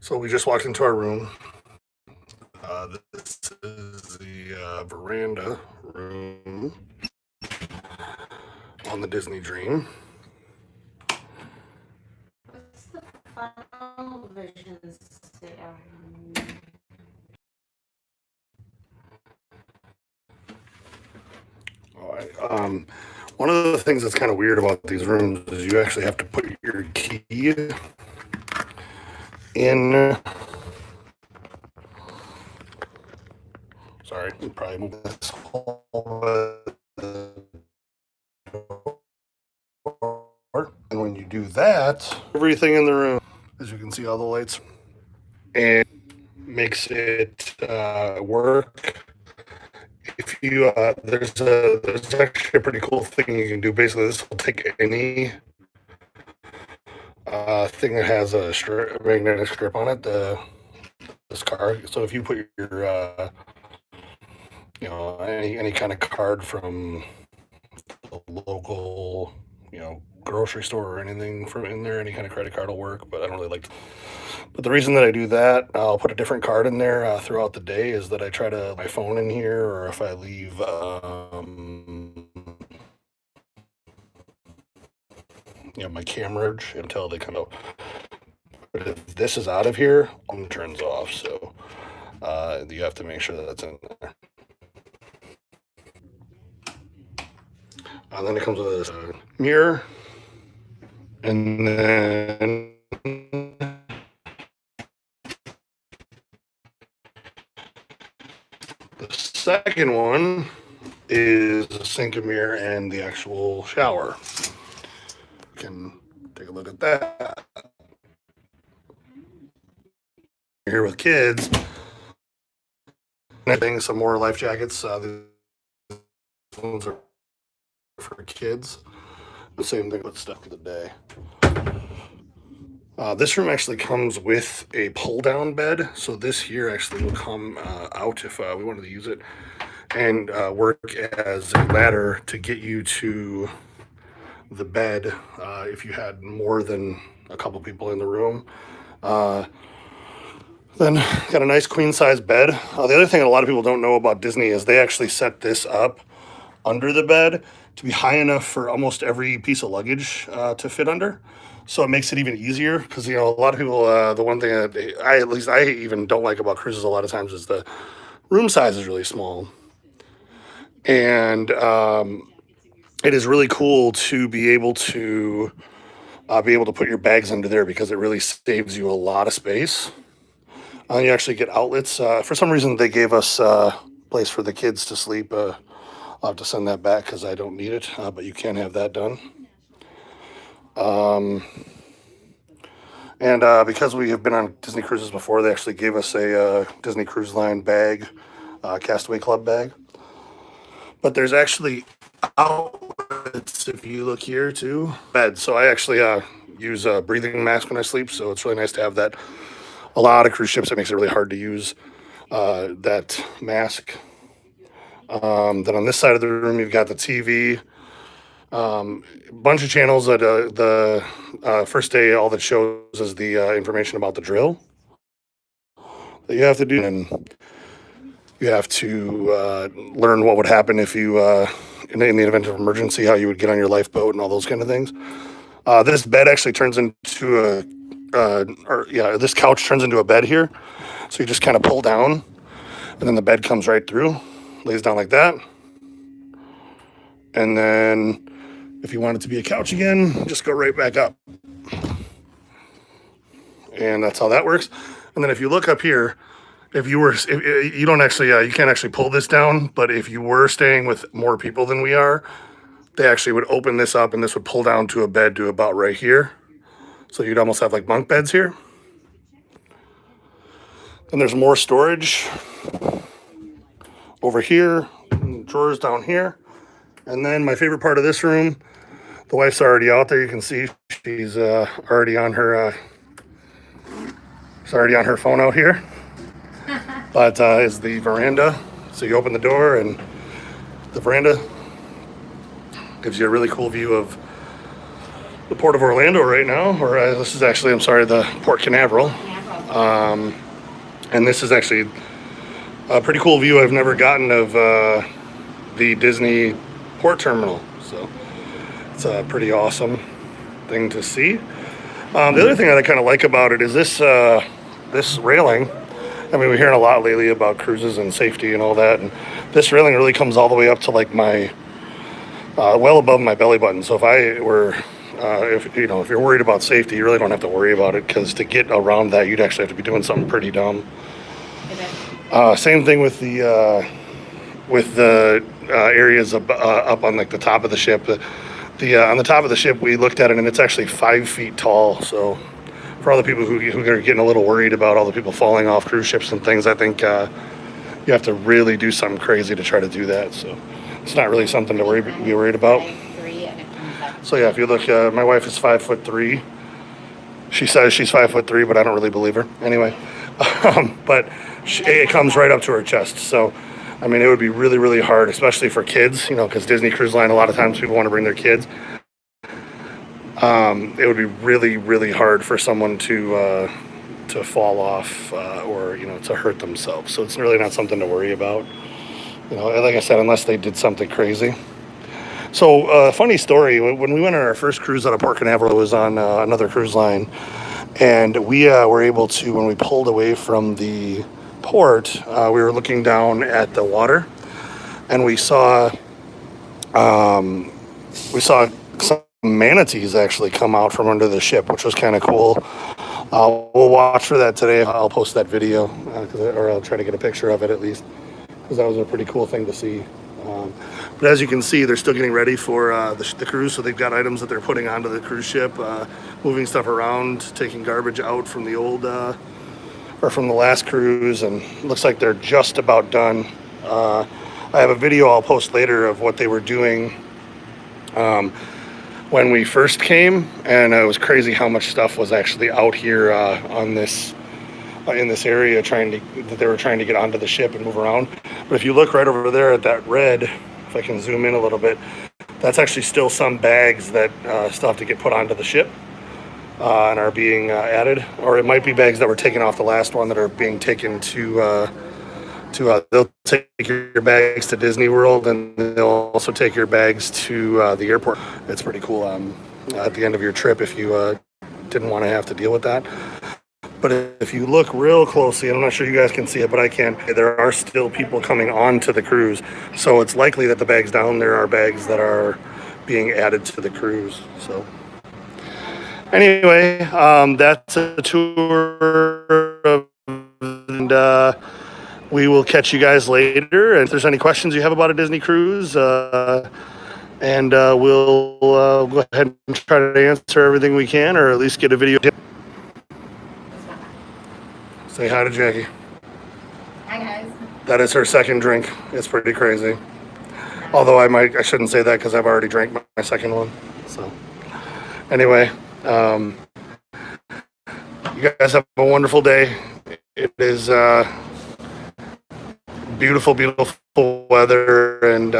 So we just walked into our room. This is the veranda room on the Disney Dream. What's the final vision say? All right. One of the things that's kind of weird about these rooms is you actually have to put your key in. Sorry, we probably move this whole. And when you do that, everything in the room, as you can see, all the lights, and makes it work. If you there's actually a pretty cool thing you can do. Basically, this will take any thing that has a magnetic strip on it, this card. So if you put your any kind of card from the local grocery store or anything from in there, any kind of credit card will work. But I don't really like. But the reason that I do that, I'll put a different card in there throughout the day, is that I try to my phone in here, or if I leave my camera until they come out. But if this is out of here, it turns off. So you have to make sure that that's in there. Then it comes with a mirror, and then the second one is a sink and mirror and the actual shower. You can take a look at that. You're here with kids. I think some more life jackets. These ones are for kids. The same thing with stuff of the day. This room actually comes with a pull-down bed, so this here actually will come out if we wanted to use it, and work as a ladder to get you to the bed if you had more than a couple people in the room. Then got a nice queen-size bed. The other thing that a lot of people don't know about Disney is they actually set this up under the bed to be high enough for almost every piece of luggage to fit under. So it makes it even easier because, a lot of people, the one thing that I even don't like about cruises a lot of times is the room size is really small. And it is really cool to be able to put your bags under there because it really saves you a lot of space. You actually get outlets. For some reason, they gave us a place for the kids to sleep. I'll have to send that back because I don't need it, but you can have that done. And because we have been on Disney cruises before, they actually gave us a Disney Cruise Line bag, Castaway Club bag. But there's actually outlets if you look here too. Bed. So I actually use a breathing mask when I sleep, so it's really nice to have that. A lot of cruise ships, it makes it really hard to use that mask. Then on this side of the room, you've got the TV. A bunch of channels that the first day, all that shows is the information about the drill that you have to do, and you have to learn what would happen if you, in the event of emergency, how you would get on your lifeboat and all those kind of things. This bed actually turns into this couch turns into a bed here. So you just kind of pull down, and then the bed comes right through, lays down like that. And then if you want it to be a couch again, just go right back up. And that's how that works. And then if you look up here, if you don't actually, you can't actually pull this down, but if you were staying with more people than we are, they actually would open this up and this would pull down to a bed to about right here. So you'd almost have like bunk beds here. And there's more storage over here, drawers down here. And then my favorite part of this room, the wife's already out there. You can see she's already on her phone out here. But is the veranda. So you open the door and the veranda gives you a really cool view of the Port of Orlando right now. Or this is actually, the Port Canaveral. And this is actually a pretty cool view I've never gotten of the Disney port terminal. So it's a pretty awesome thing to see. The other thing that I kind of like about it is this railing. I mean, we're hearing a lot lately about cruises and safety and all that, and this railing really comes all the way up to like my well above my belly button. So if I were if you're worried about safety, you really don't have to worry about it, because to get around that, you'd actually have to be doing something pretty dumb. Same thing with the areas up on like the top of the ship. On the top of the ship, we looked at it, and it's actually 5 feet tall. So for all the people who are getting a little worried about all the people falling off cruise ships and things, I think you have to really do something crazy to try to do that. So it's not really something to be worried about. So yeah, if you look, my wife is 5'3". She says she's 5'3", but I don't really believe her. Anyway, but it comes right up to her chest. So, I mean, it would be really, really hard, especially for kids, because Disney Cruise Line, a lot of times people want to bring their kids. It would be really, really hard for someone to fall off or, to hurt themselves. So it's really not something to worry about. Like I said, unless they did something crazy. So, funny story, when we went on our first cruise out of Port Canaveral, it was on another cruise line, and we were able to, when we pulled away from the port, we were looking down at the water, and we saw some manatees actually come out from under the ship, which was kind of cool. We'll watch for that today. I'll post that video, or I'll try to get a picture of it at least, because that was a pretty cool thing to see. But as you can see, they're still getting ready for the cruise, so they've got items that they're putting onto the cruise ship, moving stuff around, taking garbage out from the old, or from the last cruise, and looks like they're just about done. I have a video I'll post later of what they were doing when we first came, and it was crazy how much stuff was actually out here on this in this area that they were trying to get onto the ship and move around. But if you look right over there at that red, if I can zoom in a little bit, that's actually still some bags that still have to get put onto the ship and are being added, or it might be bags that were taken off the last one that are being taken to they'll take your bags to Disney World, and they'll also take your bags to the airport. It's pretty cool at the end of your trip if you didn't want to have to deal with that. But if you look real closely, and I'm not sure you guys can see it, but I can, there are still people coming onto the cruise. So it's likely that the bags down there are bags that are being added to the cruise. So anyway, that's a tour and we will catch you guys later. And if there's any questions you have about a Disney cruise, and we'll go ahead and try to answer everything we can, or at least get a video. Say hi to Jackie. Hi, guys. That is her second drink. It's pretty crazy. Although I shouldn't say that, because I've already drank my second one. So anyway, you guys have a wonderful day. It is beautiful, beautiful weather, and